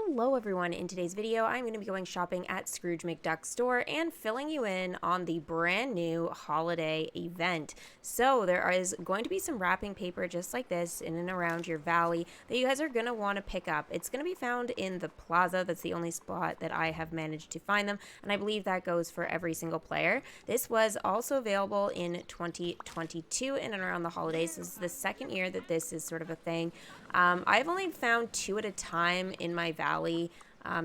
Hello everyone, in today's video I'm going to be going shopping at Scrooge McDuck's store and filling you in on the brand new holiday event. So there is going to be some wrapping paper just like this in and around your valley that you guys are going to want to pick up. It's going to be found in the plaza. That's the only spot that I have managed to find them, and I believe that goes for every single player. This was also available in 2022 in and around the holidays. This is the second year that this is sort of a thing. I've only found two at a time in my valley,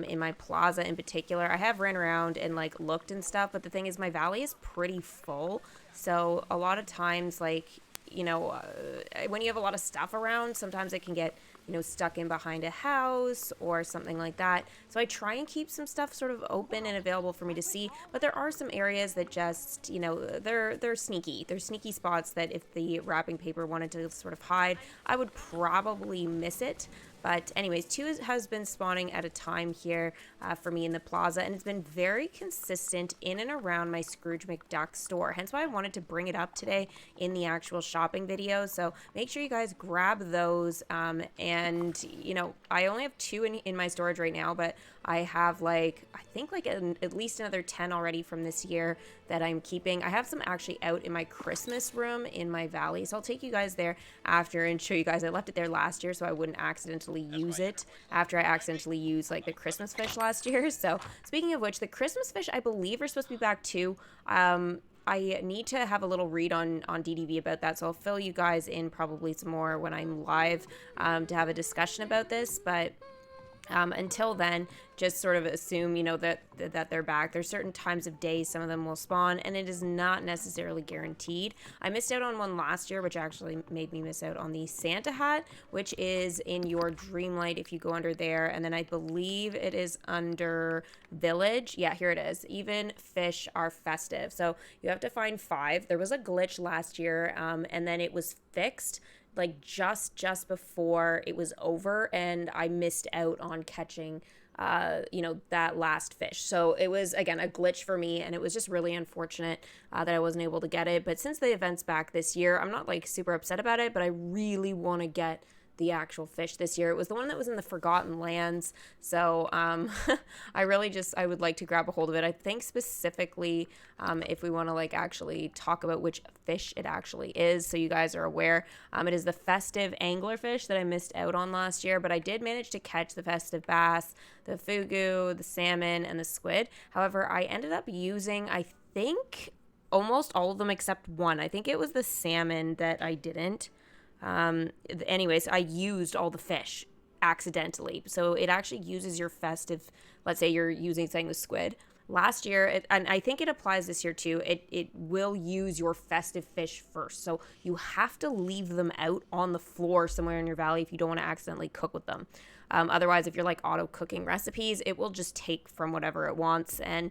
in my plaza in particular. I have ran around and like looked and stuff, but the thing is my valley is pretty full. So a lot of times, like, when you have a lot of stuff around, sometimes it can get, stuck in behind a house or something like that. So I try and keep some stuff sort of open and available for me to see, but there are some areas that just, they're sneaky. They're sneaky spots that if the wrapping paper wanted to sort of hide, I would probably miss it. But anyways, two has been spawning at a time here for me in the plaza, and it's been very consistent in and around my Scrooge McDuck store. Hence why I wanted to bring it up today in the actual shopping video. So make sure you guys grab those. And, I only have two in my storage right now, but I have I think at least another 10 already from this year that I'm keeping. I have some actually out in my Christmas room in my valley. So I'll take you guys there after and show you guys. I left it there last year so I wouldn't accidentally use it after I accidentally used the Christmas fish last year. So speaking of which, the Christmas fish I believe are supposed to be back too. I need to have a little read on DDV about that, so I'll fill you guys in probably some more when I'm live to have a discussion about this, but until then, just sort of assume, that they're back. There's certain times of day some of them will spawn, and it is not necessarily guaranteed. I missed out on one last year, which actually made me miss out on the Santa hat, which is in your Dreamlight if you go under there, and then I believe it is under Village. Yeah, here it is. Even fish are festive. So you have to find 5. There was a glitch last year, and then it was fixed just before it was over, and I missed out on catching that last fish. So it was, again, a glitch for me, and it was just really unfortunate that I wasn't able to get it. But since the event's back this year, I'm not super upset about it, but I really want to get the actual fish this year. It was the one that was in the Forgotten Lands. So I would like to grab a hold of it. I think specifically if we want to actually talk about which fish it actually is, so you guys are aware, it is the festive anglerfish that I missed out on last year, but I did manage to catch the festive bass, the fugu, the salmon, and the squid. However, I ended up using, I think, almost all of them except one. I think it was the salmon that I didn't. Anyways, I used all the fish accidentally. So it actually uses your festive, let's say you're using something with squid. Last year, and I think it applies this year too, it will use your festive fish first. So you have to leave them out on the floor somewhere in your valley if you don't want to accidentally cook with them. Otherwise, if you're auto cooking recipes, it will just take from whatever it wants. And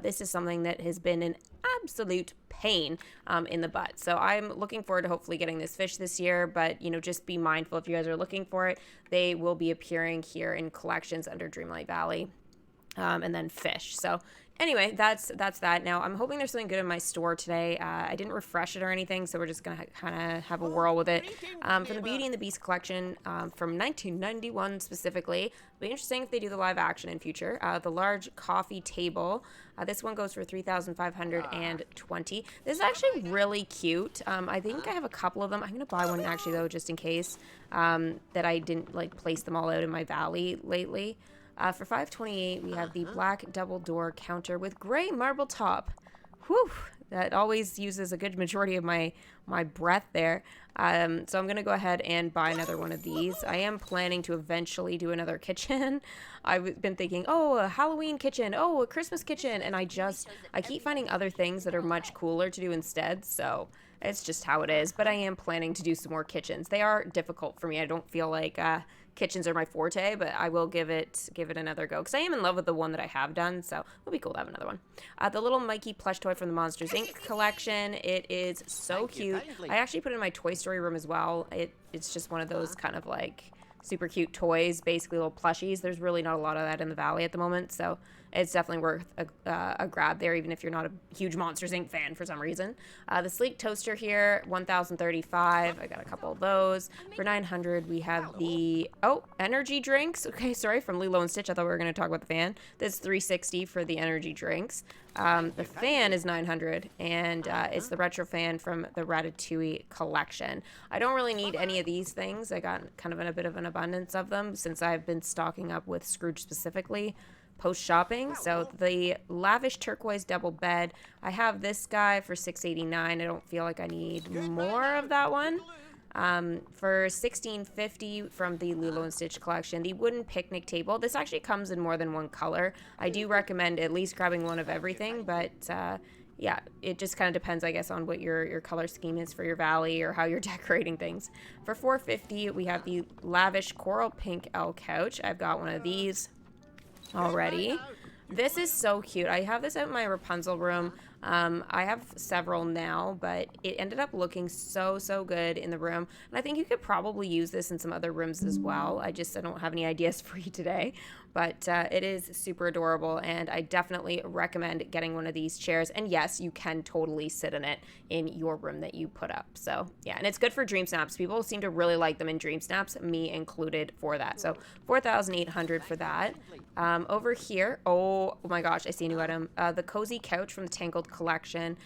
this is something that has been an absolute pain in the butt. So I'm looking forward to hopefully getting this fish this year. But, just be mindful if you guys are looking for it. They will be appearing here in collections under Dreamlight Valley. And then fish. So anyway, that's that. Now I'm hoping there's something good in my store today. I didn't refresh it or anything, so we're just gonna kind of have a whirl with it. From the Beauty and the Beast collection from 1991 specifically. It'll be interesting if they do the live action in future. The large coffee table. This one goes for 3,520. This is actually really cute. I think I have a couple of them. I'm gonna buy one actually though, just in case that I didn't place them all out in my valley lately. For $5.28, we have the black double door counter with gray marble top. Whew, that always uses a good majority of my breath there. So I'm going to go ahead and buy another one of these. I am planning to eventually do another kitchen. I've been thinking, oh, a Halloween kitchen, oh, a Christmas kitchen, and I keep finding other things that are much cooler to do instead, so it's just how it is. But I am planning to do some more kitchens. They are difficult for me. I don't feel like kitchens are my forte, but I will give it another go because I am in love with the one that I have done, so it'll be cool to have another one. The little Mikey plush toy from the Monsters Inc. collection. It is so cute. I actually put it in my Toy Story room as well. It's just one of those kind of super cute toys, basically little plushies. There's really not a lot of that in the valley at the moment, so it's definitely worth a grab there, even if you're not a huge Monsters Inc. fan for some reason. The sleek toaster here, 1,035. I got a couple of those. For 900, we have the, energy drinks. Okay, sorry, from Lilo and Stitch. I thought we were going to talk about the fan. This is 360 for the energy drinks. The fan is 900, and it's the retro fan from the Ratatouille collection. I don't really need any of these things. I got kind of a bit of an abundance of them since I've been stocking up with Scrooge specifically post-shopping. So the lavish turquoise double bed, I have this guy for $6.89. I don't feel like I need more of that one. For $16.50 from the Lilo and Stitch collection, the wooden picnic table. This actually comes in more than one color. I do recommend at least grabbing one of everything, but yeah, it just kind of depends, I guess, on what your color scheme is for your valley or how you're decorating things. For $4.50, we have the lavish coral pink L couch. I've got one of these already. This is so cute. I have this out in my Rapunzel room. I have several now, but it ended up looking so good in the room. And I think you could probably use this in some other rooms as well. I don't have any ideas for you today. But it is super adorable, and I definitely recommend getting one of these chairs. And yes, you can totally sit in it in your room that you put up. So yeah, and it's good for Dream Snaps. People seem to really like them in Dream Snaps, me included for that. So 4,800 for that. Over here, oh my gosh, I see a new item. The cozy couch from the Tangled collection.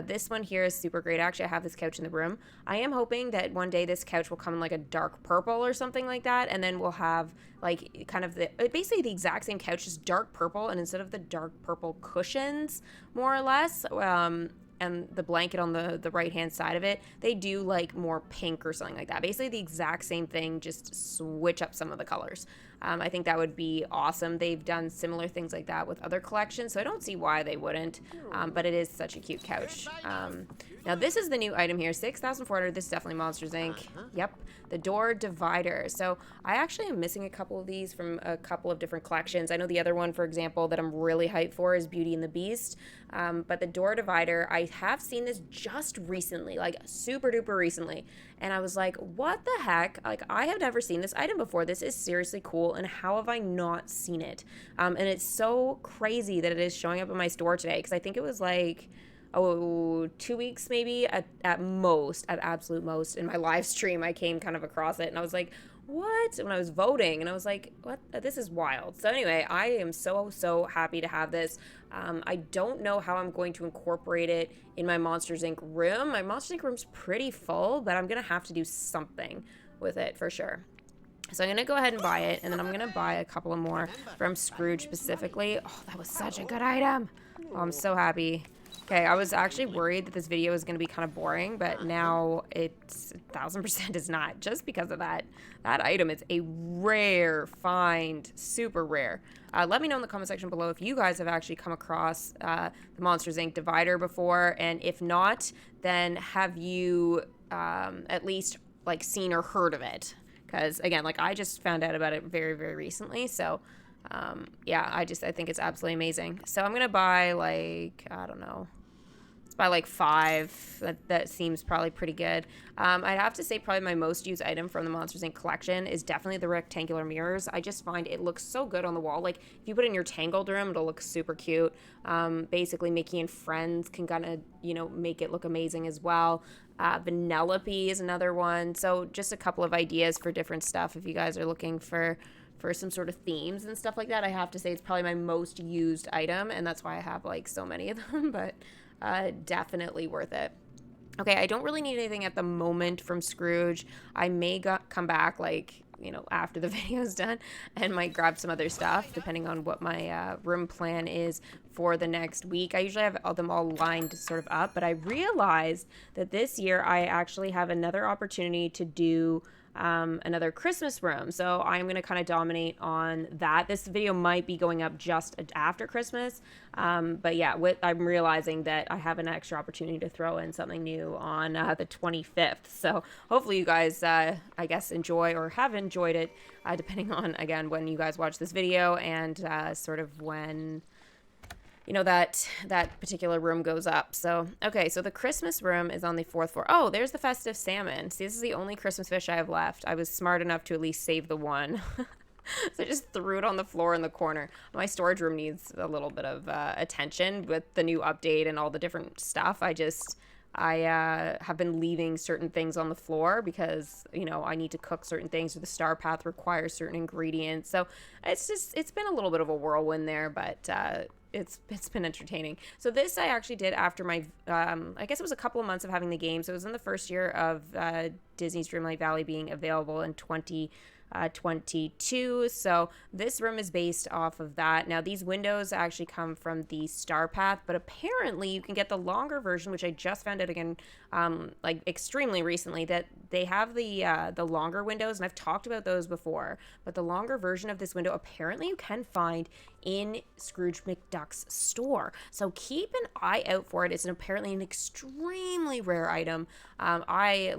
This one here is super great. Actually, I have this couch in the room. I am hoping that one day this couch will come in like a dark purple or something like that, and then we'll have like kind of basically the exact same couch, just dark purple, and instead of the dark purple cushions, more or less, and the blanket on the right hand side of it, they do like more pink or something like that. Basically the exact same thing, just switch up some of the colors. I think that would be awesome. They've done similar things like that with other collections, so I don't see why they wouldn't, but it is such a cute couch. Now this is the new item here, 6,400. This is definitely Monsters Inc. Yep, the door divider. So I actually am missing a couple of these from a couple of different collections. I know the other one, for example, that I'm really hyped for is Beauty and the Beast, but the door divider, I have seen this just recently, like super duper recently, and I was like, what the heck? Like, I have never seen this item before. This is seriously cool, and how have I not seen it? And it's so crazy that it is showing up in my store today, because I think it was like 2 weeks maybe at absolute most in my live stream. I came kind of across it, and I was like, what? When I was voting, and I was like, what? This is wild. So anyway, I am so happy to have this. I don't know how I'm going to incorporate it in my Monsters Inc. room. My Monsters Inc. room's pretty full, but I'm gonna have to do something with it for sure. So I'm going to go ahead and buy it, and then I'm going to buy a couple of more from Scrooge specifically. Oh, that was such a good item. Oh, I'm so happy. Okay, I was actually worried that this video was going to be kind of boring, but now it's 1,000% is not, just because of that. That item is a rare find, super rare. Let me know in the comment section below if you guys have actually come across the Monsters Inc. divider before, and if not, then have you at least like seen or heard of it? Because again, like I just found out about it very recently, so yeah, I think it's absolutely amazing. So I'm gonna buy like, I don't know, let's buy like 5. That seems probably pretty good. I'd have to say probably my most used item from the Monsters Inc. collection is definitely the rectangular mirrors. I just find it looks so good on the wall. Like if you put it in your Tangled room, it'll look super cute. Basically Mickey and Friends can kind of, make it look amazing as well. Vanellope is another one. So just a couple of ideas for different stuff if you guys are looking for some sort of themes and stuff like that. I have to say it's probably my most used item, and that's why I have like so many of them, but definitely worth it. Okay, I don't really need anything at the moment from Scrooge. I may come back like, after the video is done, and might grab some other stuff depending on what my room plan is for the next week. I usually have them all lined sort of up, but I realized that this year I actually have another opportunity to do another Christmas room. So I'm going to kind of dominate on that. This video might be going up just after Christmas. But yeah, I'm realizing that I have an extra opportunity to throw in something new on the 25th. So hopefully you guys, I guess, enjoy or have enjoyed it, depending on, again, when you guys watch this video and sort of when that particular room goes up. So, okay, so the Christmas room is on the 4th floor. Oh, there's the festive salmon. See, this is the only Christmas fish I have left. I was smart enough to at least save the one. So I just just threw it on the floor in the corner. My storage room needs a little bit of attention with the new update and all the different stuff. I have been leaving certain things on the floor because, you know, I need to cook certain things, or the star path requires certain ingredients. So it's been a little bit of a whirlwind there, but it's been entertaining. So this I actually did after my, I guess it was a couple of months of having the game. So it was in the first year of Disney's Dreamlight Valley being available in 2022. So this room is based off of that. Now these windows actually come from the Star Path, but apparently you can get the longer version, which I just found out again, like extremely recently, that they have the longer windows, and I've talked about those before. But the longer version of this window apparently you can find in Scrooge McDuck's store. So keep an eye out for it. It's apparently an extremely rare item. I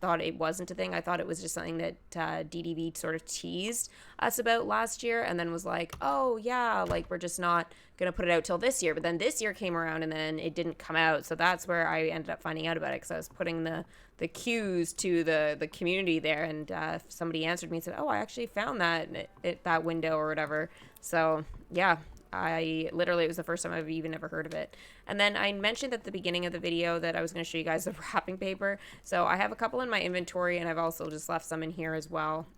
thought it wasn't a thing. I thought it was just something that DDV sort of teased us about last year, and then was like, oh yeah, like we're just not gonna put it out till this year. But then this year came around and then it didn't come out, so that's where I ended up finding out about it, because I was putting the cues to the community there, and somebody answered me and said, oh, I actually found that that window or whatever. So yeah, it was the first time I've even ever heard of it. And then I mentioned at the beginning of the video that I was going to show you guys the wrapping paper. So I have a couple in my inventory, and I've also just left some in here as well.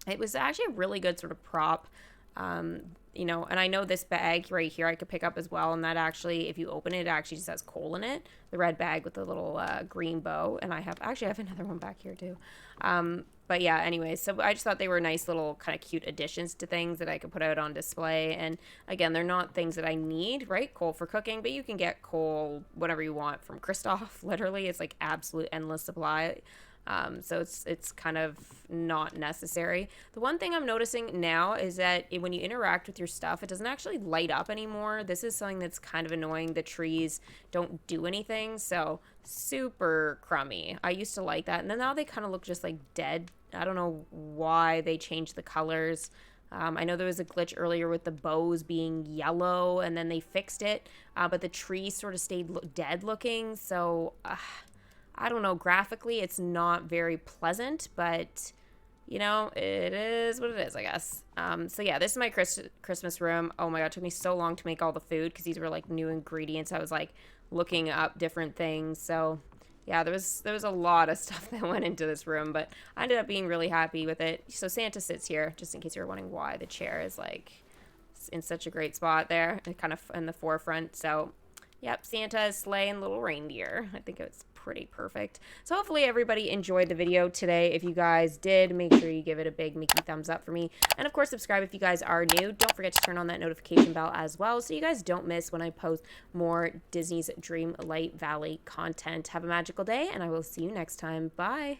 It was actually a really good sort of prop. You know, and I know this bag right here I could pick up as well, and that actually, if you open it, it actually just has coal in it. The red bag with the little green bow, and I have another one back here too. But yeah, anyways, so I just thought they were nice little kind of cute additions to things that I could put out on display. And again, they're not things that I need, right? Coal for cooking, but you can get coal whenever you want from Christoph. Literally, it's like absolute endless supply. So it's kind of not necessary. The one thing I'm noticing now is that when you interact with your stuff, it doesn't actually light up anymore. This is something that's kind of annoying. The trees don't do anything, so super crummy. I used to like that, and then now they kind of look just like dead. I don't know why they changed the colors. I know there was a glitch earlier with the bows being yellow, and then they fixed it, but the trees sort of stayed dead looking, so I don't know, graphically it's not very pleasant, but you know, it is what it is, I guess. So yeah, this is my Christmas room. Oh my god, it took me so long to make all the food because these were like new ingredients. I was like looking up different things. So yeah, there was a lot of stuff that went into this room, but I ended up being really happy with it. So Santa sits here, just in case you're wondering why the chair is like in such a great spot there, kind of in the forefront. So yep, Santa is sleighing little reindeer. I think it's pretty perfect. So hopefully everybody enjoyed the video today. If you guys did, make sure you give it a big Mickey thumbs up for me. And of course, subscribe if you guys are new. Don't forget to turn on that notification bell as well, so you guys don't miss when I post more Disney's Dreamlight Valley content. Have a magical day, and I will see you next time. Bye.